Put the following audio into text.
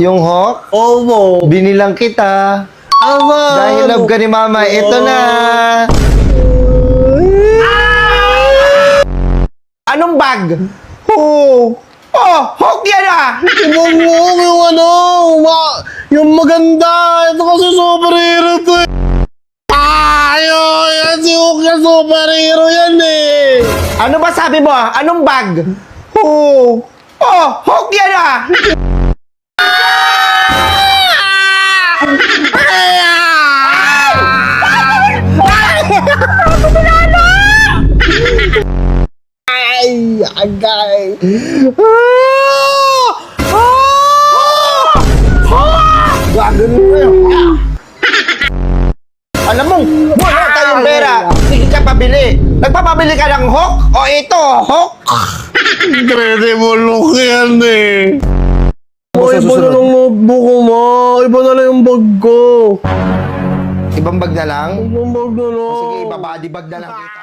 Yung Hawk, Opo. binilang kita. Ama. Dahil love ka ni Mama, ito na. Anong bag? Oh. Oh, Hawk yan ah! Ibang mo yung ano, yung maganda. Ito kasi superhero to eh. Yan si Hulk na superhero yan eh. Ano ba sabi mo? Anong bag? Oh. Oh, Hawk yan ah! Ay, agay. Gagawin mo yun. Alam mo, wala tayong pera. Sige ka pabili. Nagpapabili ka ng Hawk? O ito, Hawk? Incredible look yan eh. Ano sa Iba na susunod? lang notebook ko, ma. Iba na lang yung bag ko. Ibang bag na lang? Ibang bag na lang. Sige, ibabody bag na lang kita.